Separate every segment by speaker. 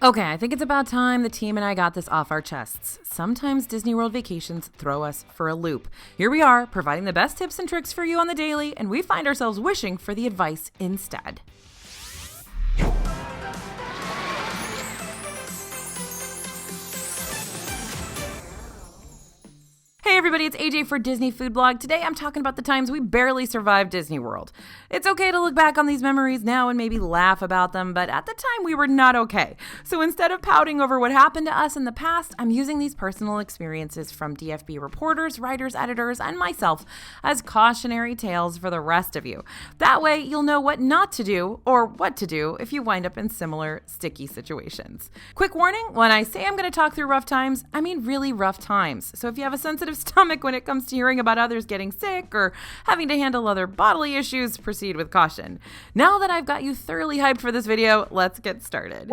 Speaker 1: Okay, I think it's about time the team and I got this off our chests. Sometimes Disney World vacations throw us for a loop. Here we are, providing the best tips and tricks for you on the daily, and we find ourselves wishing for the advice instead. Hey everybody, it's AJ for Disney Food Blog. Today I'm talking about the times we barely survived Disney World. It's okay to look back on these memories now and maybe laugh about them, but at the time we were not okay. So instead of pouting over what happened to us in the past, I'm using these personal experiences from DFB reporters, writers, editors, and myself as cautionary tales for the rest of you. That way you'll know what not to do or what to do if you wind up in similar sticky situations. Quick warning, when I say I'm going to talk through rough times, I mean really rough times. So if you have a sensitive stomach when it comes to hearing about others getting sick or having to handle other bodily issues, proceed with caution. Now that I've got you thoroughly hyped for this video, let's get started.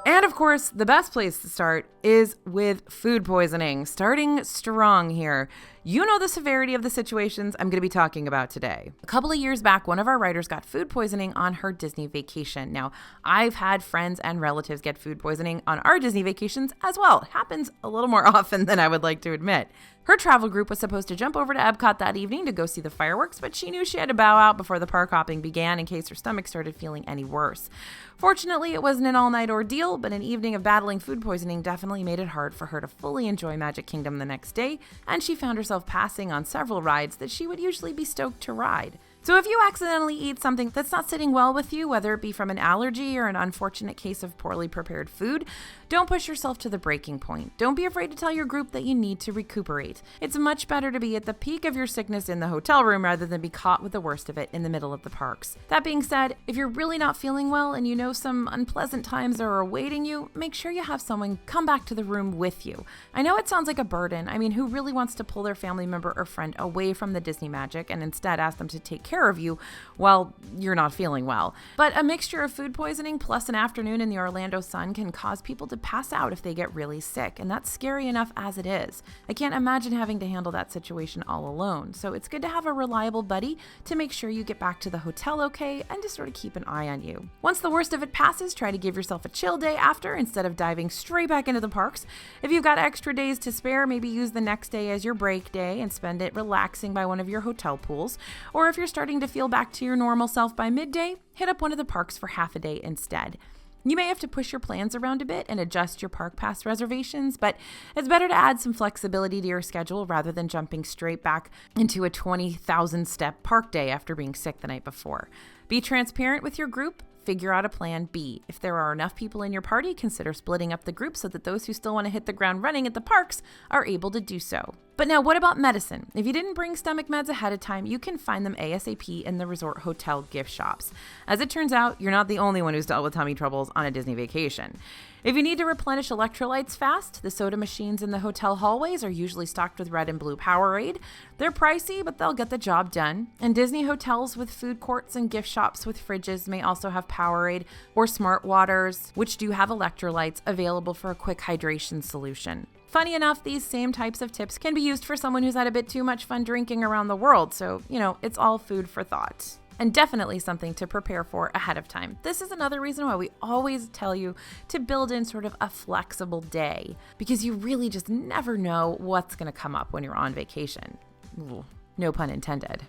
Speaker 1: And of course, the best place to start is with food poisoning. Starting strong here. You know the severity of the situations I'm going to be talking about today. A couple of years back, one of our writers got food poisoning on her Disney vacation. Now, I've had friends and relatives get food poisoning on our Disney vacations as well. It happens a little more often than I would like to admit. Her travel group was supposed to jump over to Epcot that evening to go see the fireworks, but she knew she had to bow out before the park hopping began in case her stomach started feeling any worse. Fortunately, it wasn't an all-night ordeal, but an evening of battling food poisoning definitely made it hard for her to fully enjoy Magic Kingdom the next day, and she found herself passing on several rides that she would usually be stoked to ride. So if you accidentally eat something that's not sitting well with you, whether it be from an allergy or an unfortunate case of poorly prepared food, don't push yourself to the breaking point. Don't be afraid to tell your group that you need to recuperate. It's much better to be at the peak of your sickness in the hotel room rather than be caught with the worst of it in the middle of the parks. That being said, if you're really not feeling well and you know some unpleasant times are awaiting you, make sure you have someone come back to the room with you. I know it sounds like a burden. I mean, who really wants to pull their family member or friend away from the Disney magic and instead ask them to take care of you while you're not feeling well? But a mixture of food poisoning plus an afternoon in the Orlando sun can cause people to pass out if they get really sick, and that's scary enough as it is. I can't imagine having to handle that situation all alone, so it's good to have a reliable buddy to make sure you get back to the hotel okay and to sort of keep an eye on you. Once the worst of it passes, try to give yourself a chill day after instead of diving straight back into the parks. If you've got extra days to spare, maybe use the next day as your break day and spend it relaxing by one of your hotel pools. Or if you're starting to feel back to your normal self by midday, hit up one of the parks for half a day instead. You may have to push your plans around a bit and adjust your park pass reservations, but it's better to add some flexibility to your schedule rather than jumping straight back into a 20,000 step park day after being sick the night before. Be transparent with your group. Figure out a plan B. If there are enough people in your party, consider splitting up the group so that those who still want to hit the ground running at the parks are able to do so. But now, what about medicine? If you didn't bring stomach meds ahead of time, you can find them ASAP in the resort hotel gift shops. As it turns out, you're not the only one who's dealt with tummy troubles on a Disney vacation. If you need to replenish electrolytes fast, the soda machines in the hotel hallways are usually stocked with red and blue Powerade. They're pricey, but they'll get the job done. And Disney hotels with food courts and gift shops with fridges may also have Powerade or Smart Waters, which do have electrolytes available for a quick hydration solution. Funny enough, these same types of tips can be used for someone who's had a bit too much fun drinking around the world, so, it's all food for thought. And definitely something to prepare for ahead of time. This is another reason why we always tell you to build in sort of a flexible day, because you really just never know what's going to come up when you're on vacation. Ooh, no pun intended.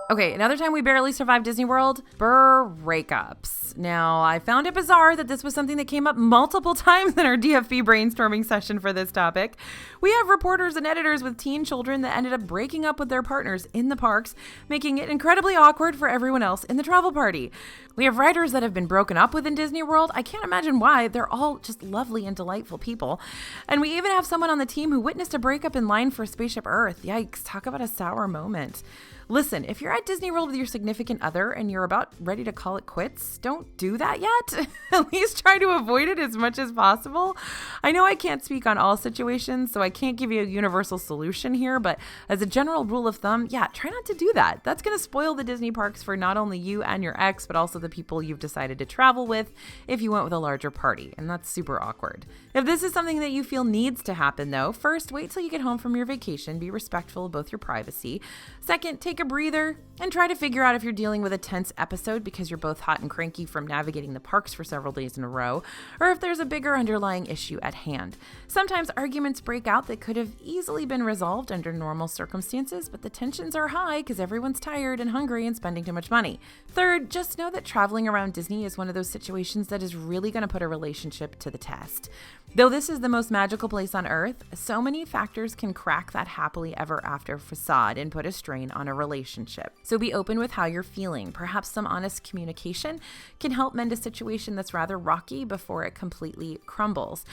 Speaker 1: Okay, another time we barely survived Disney World, breakups. Now, I found it bizarre that this was something that came up multiple times in our DFB brainstorming session for this topic. We have reporters and editors with teen children that ended up breaking up with their partners in the parks, making it incredibly awkward for everyone else in the travel party. We have writers that have been broken up with in Disney World. I can't imagine why. They're all just lovely and delightful people. And we even have someone on the team who witnessed a breakup in line for Spaceship Earth. Yikes, talk about a sour moment. Listen, if you're at Disney World with your significant other and you're about ready to call it quits, don't do that yet. At least try to avoid it as much as possible. I know I can't speak on all situations, so I can't give you a universal solution here, but as a general rule of thumb, try not to do that. That's going to spoil the Disney parks for not only you and your ex, but also the people you've decided to travel with if you went with a larger party, and that's super awkward. If this is something that you feel needs to happen, though, first, wait till you get home from your vacation. Be respectful of both your privacy. Second, take take a breather and try to figure out if you're dealing with a tense episode because you're both hot and cranky from navigating the parks for several days in a row, or if there's a bigger underlying issue at hand. Sometimes arguments break out that could have easily been resolved under normal circumstances, but the tensions are high because everyone's tired and hungry and spending too much money. Third, just know that traveling around Disney is one of those situations that is really going to put a relationship to the test. Though this is the most magical place on earth, so many factors can crack that happily ever after facade and put a strain on a relationship. So be open with how you're feeling. Perhaps some honest communication can help mend a situation that's rather rocky before it completely crumbles.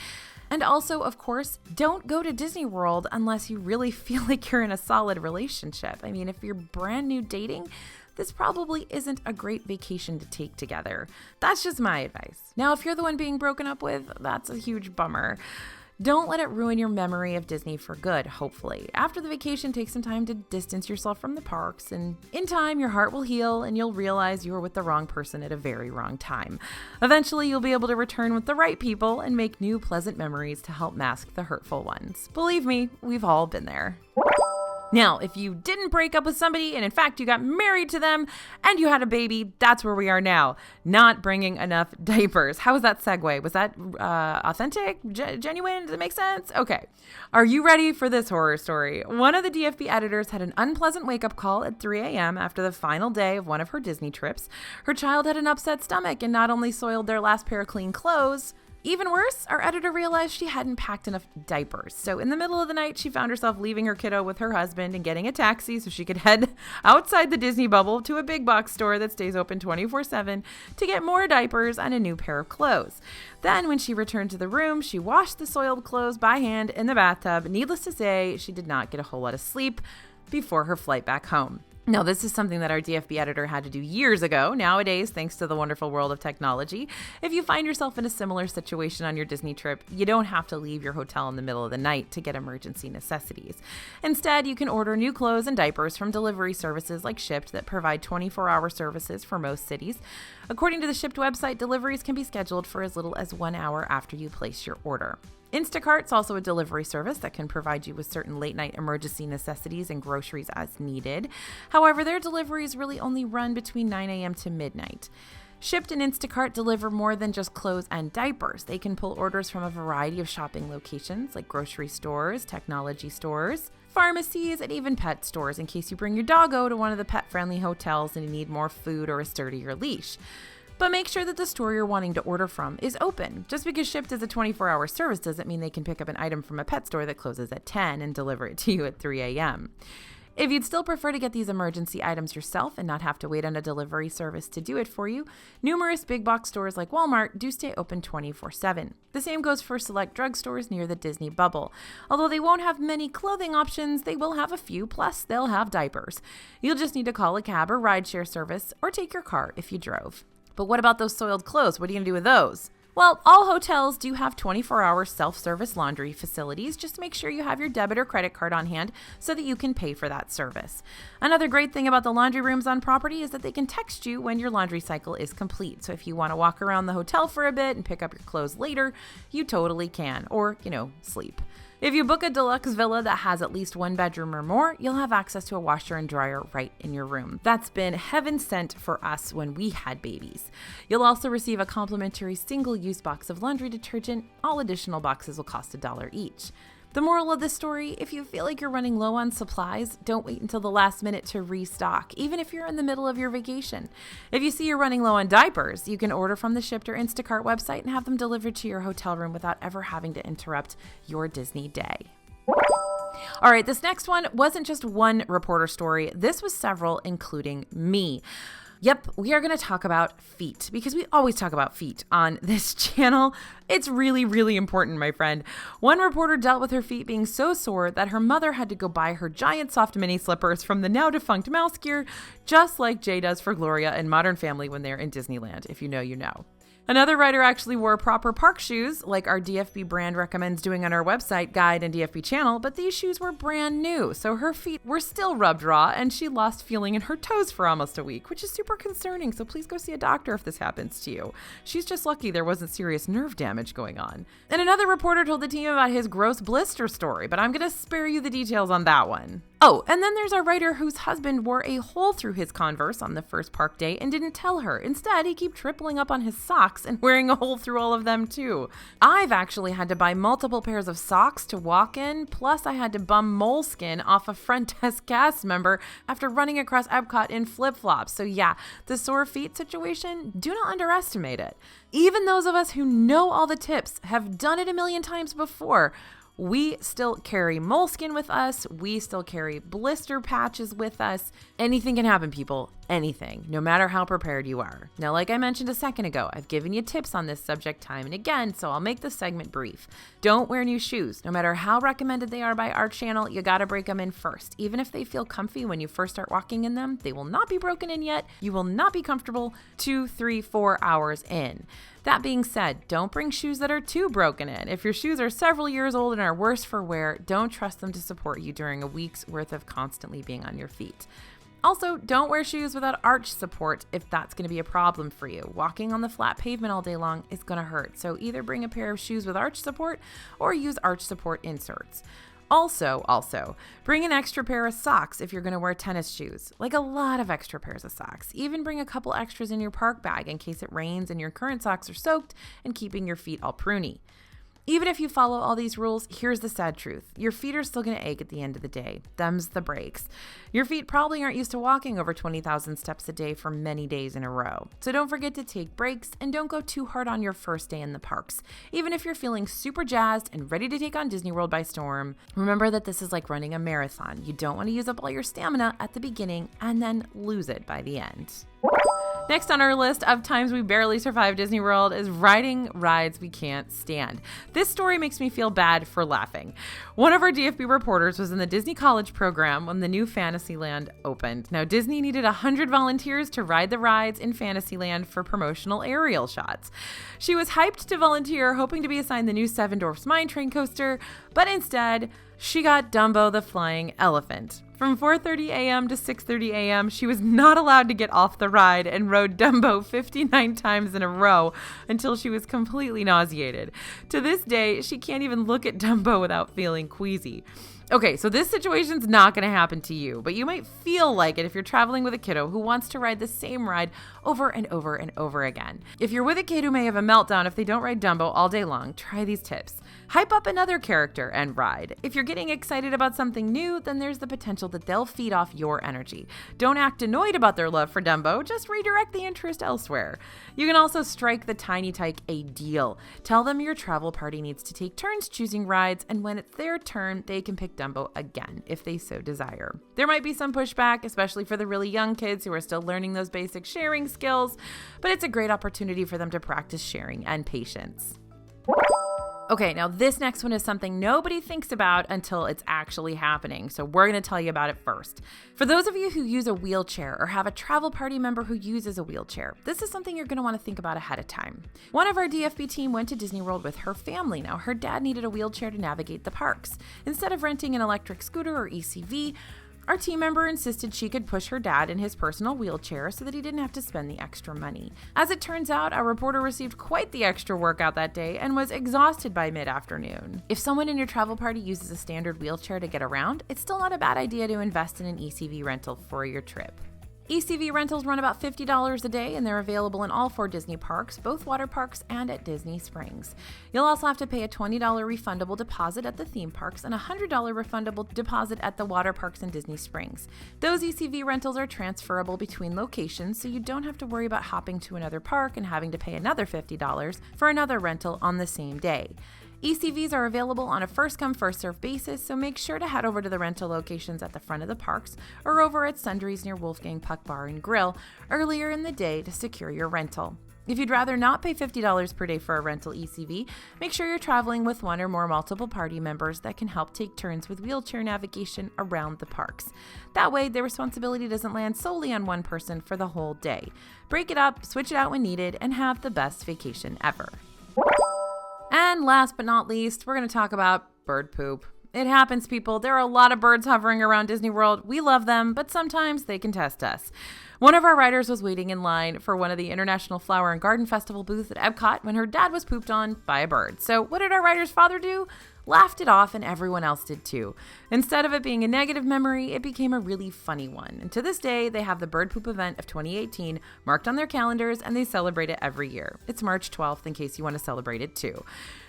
Speaker 1: And also, of course, don't go to Disney World unless you really feel like you're in a solid relationship. I mean, if you're brand new dating, this probably isn't a great vacation to take together. That's just my advice. Now, if you're the one being broken up with, that's a huge bummer. Don't let it ruin your memory of Disney for good, hopefully. After the vacation, take some time to distance yourself from the parks, and in time, your heart will heal and you'll realize you were with the wrong person at a very wrong time. Eventually, you'll be able to return with the right people and make new pleasant memories to help mask the hurtful ones. Believe me, we've all been there. Now, if you didn't break up with somebody and in fact you got married to them and you had a baby, that's where we are now. Not bringing enough diapers. How was that segue? Was that authentic? Genuine? Does it make sense? Okay. Are you ready for this horror story? One of the DFB editors had an unpleasant wake-up call at 3 a.m. after the final day of one of her Disney trips. Her child had an upset stomach and not only soiled their last pair of clean clothes, even worse, our editor realized she hadn't packed enough diapers. So in the middle of the night, she found herself leaving her kiddo with her husband and getting a taxi so she could head outside the Disney bubble to a big box store that stays open 24/7 to get more diapers and a new pair of clothes. Then when she returned to the room, she washed the soiled clothes by hand in the bathtub. Needless to say, she did not get a whole lot of sleep before her flight back home. Now, this is something that our DFB editor had to do years ago. Nowadays, thanks to the wonderful world of technology, if you find yourself in a similar situation on your Disney trip, you don't have to leave your hotel in the middle of the night to get emergency necessities. Instead, you can order new clothes and diapers from delivery services like Shipt that provide 24-hour services for most cities. According to the Shipt website, deliveries can be scheduled for as little as 1 hour after you place your order. Instacart's also a delivery service that can provide you with certain late-night emergency necessities and groceries as needed. However, their deliveries really only run between 9 a.m. to midnight. Shipt and Instacart deliver more than just clothes and diapers. They can pull orders from a variety of shopping locations like grocery stores, technology stores, pharmacies, and even pet stores in case you bring your doggo to one of the pet-friendly hotels and you need more food or a sturdier leash. But make sure that the store you're wanting to order from is open. Just because Shipt is a 24-hour service doesn't mean they can pick up an item from a pet store that closes at 10 and deliver it to you at 3 a.m. If you'd still prefer to get these emergency items yourself and not have to wait on a delivery service to do it for you, numerous big box stores like Walmart do stay open 24/7. The same goes for select drugstores near the Disney bubble. Although they won't have many clothing options, they will have a few, plus they'll have diapers. You'll just need to call a cab or rideshare service or take your car if you drove. But what about those soiled clothes? What are you going to do with those? Well, all hotels do have 24-hour self-service laundry facilities. Just make sure you have your debit or credit card on hand so that you can pay for that service. Another great thing about the laundry rooms on property is that they can text you when your laundry cycle is complete. So if you want to walk around the hotel for a bit and pick up your clothes later, you totally can. Or, sleep. If you book a deluxe villa that has at least one bedroom or more, you'll have access to a washer and dryer right in your room. That's been heaven sent for us when we had babies. You'll also receive a complimentary single-use box of laundry detergent. All additional boxes will cost $1 each. The moral of this story, if you feel like you're running low on supplies, don't wait until the last minute to restock, even if you're in the middle of your vacation. If you see you're running low on diapers, you can order from the Shipt or Instacart website and have them delivered to your hotel room without ever having to interrupt your Disney day. All right, this next one wasn't just one reporter story. This was several, including me. Yep, we are going to talk about feet because we always talk about feet on this channel. It's really, really important, my friend. One reporter dealt with her feet being so sore that her mother had to go buy her giant soft mini slippers from the now defunct Mouse Gear, just like Jay does for Gloria and Modern Family when they're in Disneyland. If you know, you know. Another writer actually wore proper park shoes, like our DFB brand recommends doing on our website, guide, and DFB channel, but these shoes were brand new, so her feet were still rubbed raw, and she lost feeling in her toes for almost a week, which is super concerning, so please go see a doctor if this happens to you. She's just lucky there wasn't serious nerve damage going on. And another reporter told the team about his gross blister story, but I'm going to spare you the details on that one. Oh, and then there's our writer whose husband wore a hole through his Converse on the first park day and didn't tell her. Instead, he kept tripling up on his socks and wearing a hole through all of them too. I've actually had to buy multiple pairs of socks to walk in, plus I had to bum moleskin off a front desk cast member after running across Epcot in flip-flops. So yeah, the sore feet situation, do not underestimate it. Even those of us who know all the tips have done it a million times before. We still carry moleskin with us. We still carry blister patches with us. Anything can happen, people. Anything, no matter how prepared you are. Now, like I mentioned a second ago, I've given you tips on this subject time and again, so I'll make this segment brief. Don't wear new shoes. No matter how recommended they are by our channel, you gotta break them in first. Even if they feel comfy when you first start walking in them, they will not be broken in yet. You will not be comfortable 2, 3, 4 hours in. That being said, don't bring shoes that are too broken in. If your shoes are several years old and are worse for wear, don't trust them to support you during a week's worth of constantly being on your feet. Also, don't wear shoes without arch support if that's going to be a problem for you. Walking on the flat pavement all day long is going to hurt, so either bring a pair of shoes with arch support or use arch support inserts. Also, bring an extra pair of socks if you're going to wear tennis shoes, like a lot of extra pairs of socks. Even bring a couple extras in your park bag in case it rains and your current socks are soaked and keeping your feet all pruny. Even if you follow all these rules, here's the sad truth. Your feet are still going to ache at the end of the day. Them's the breaks. Your feet probably aren't used to walking over 20,000 steps a day for many days in a row. So don't forget to take breaks and don't go too hard on your first day in the parks. Even if you're feeling super jazzed and ready to take on Disney World by storm, remember that this is like running a marathon. You don't want to use up all your stamina at the beginning and then lose it by the end. Next on our list of times we barely survived Disney World is riding rides we can't stand. This story makes me feel bad for laughing. One of our DFB reporters was in the Disney College program when the new Fantasyland opened. Now, Disney needed 100 volunteers to ride the rides in Fantasyland for promotional aerial shots. She was hyped to volunteer, hoping to be assigned the new Seven Dwarfs Mine Train coaster, but instead, she got Dumbo the Flying Elephant. From 4:30 a.m. to 6:30 a.m., she was not allowed to get off the ride and rode Dumbo 59 times in a row until she was completely nauseated. To this day, she can't even look at Dumbo without feeling queasy. Okay, so this situation's not going to happen to you, but you might feel like it if you're traveling with a kiddo who wants to ride the same ride over and over and over again. If you're with a kid who may have a meltdown if they don't ride Dumbo all day long, try these tips. Hype up another character and ride. If you're getting excited about something new, then there's the potential that they'll feed off your energy. Don't act annoyed about their love for Dumbo, just redirect the interest elsewhere. You can also strike the tiny tyke a deal. Tell them your travel party needs to take turns choosing rides, and when it's their turn, they can pick Dumbo again, if they so desire. There might be some pushback, especially for the really young kids who are still learning those basic sharing skills, but it's a great opportunity for them to practice sharing and patience. Okay, now this next one is something nobody thinks about until it's actually happening, so we're going to tell you about it first. For those of you who use a wheelchair or have a travel party member who uses a wheelchair, this is something you're going to want to think about ahead of time. One of our DFB team went to Disney World with her family. Now, her dad needed a wheelchair to navigate the parks. Instead of renting an electric scooter or ECV, our team member insisted she could push her dad in his personal wheelchair so that he didn't have to spend the extra money. As it turns out, our reporter received quite the extra workout that day and was exhausted by mid-afternoon. If someone in your travel party uses a standard wheelchair to get around, it's still not a bad idea to invest in an ECV rental for your trip. ECV rentals run about $50 a day, and they're available in all 4 Disney parks, both water parks and at Disney Springs. You'll also have to pay a $20 refundable deposit at the theme parks and a $100 refundable deposit at the water parks and Disney Springs. Those ECV rentals are transferable between locations, so you don't have to worry about hopping to another park and having to pay another $50 for another rental on the same day. ECVs are available on a first-come, first-served basis, so make sure to head over to the rental locations at the front of the parks or over at Sundries near Wolfgang Puck Bar and Grill earlier in the day to secure your rental. If you'd rather not pay $50 per day for a rental ECV, make sure you're traveling with one or more multiple party members that can help take turns with wheelchair navigation around the parks. That way, the responsibility doesn't land solely on one person for the whole day. Break it up, switch it out when needed, and have the best vacation ever. And last but not least, we're going to talk about bird poop. It happens, people. There are a lot of birds hovering around Disney World. We love them, but sometimes they can test us. One of our riders was waiting in line for one of the International Flower and Garden Festival booths at Epcot when her dad was pooped on by a bird. So what did our rider's father do? Laughed it off, and everyone else did too. Instead of it being a negative memory, it became a really funny one. And to this day, they have the bird poop event of 2018 marked on their calendars, and they celebrate it every year. It's March 12th in case you want to celebrate it too.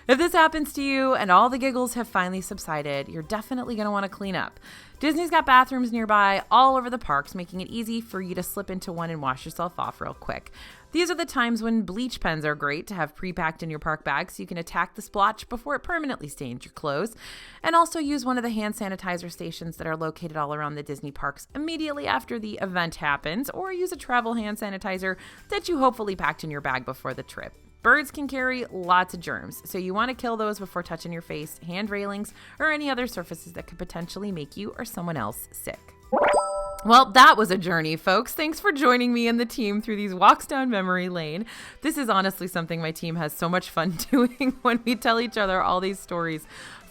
Speaker 1: If this happens to you and all the giggles have finally subsided, you're definitely going to want to clean up. Disney's got bathrooms nearby all over the parks, making it easy for you to slip into one and wash yourself off real quick. These are the times when bleach pens are great to have pre-packed in your park bag so you can attack the splotch before it permanently stains your clothes. And also use one of the hand sanitizer stations that are located all around the Disney parks immediately after the event happens, or use a travel hand sanitizer that you hopefully packed in your bag before the trip. Birds can carry lots of germs, so you want to kill those before touching your face, hand railings, or any other surfaces that could potentially make you or someone else sick. Well, that was a journey, folks. Thanks for joining me and the team through these walks down memory lane. This is honestly something my team has so much fun doing when we tell each other all these stories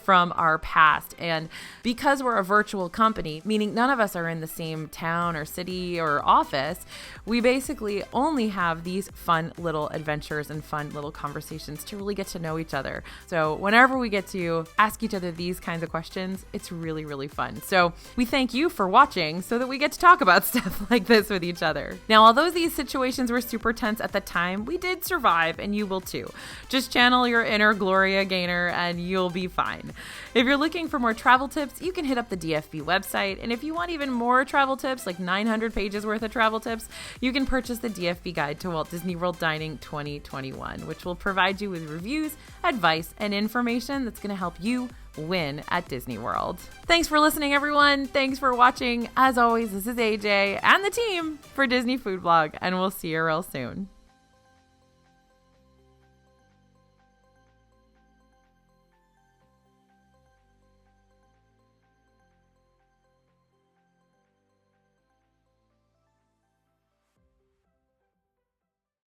Speaker 1: from our past. And because we're a virtual company, meaning none of us are in the same town or city or office, we basically only have these fun little adventures and fun little conversations to really get to know each other. So whenever we get to ask each other these kinds of questions, it's really, really fun. So we thank you for watching so that we get to talk about stuff like this with each other. Now, although these situations were super tense at the time, we did survive, and you will too. Just channel your inner Gloria Gaynor and you'll be fine. If you're looking for more travel tips, you can hit up the DFB website. And if you want even more travel tips, like 900 pages worth of travel tips, you can purchase the DFB Guide to Walt Disney World Dining 2021, which will provide you with reviews, advice, and information that's going to help you win at Disney World. Thanks for listening, everyone. Thanks for watching. As always, this is AJ and the team for Disney Food Blog, and we'll see you real soon.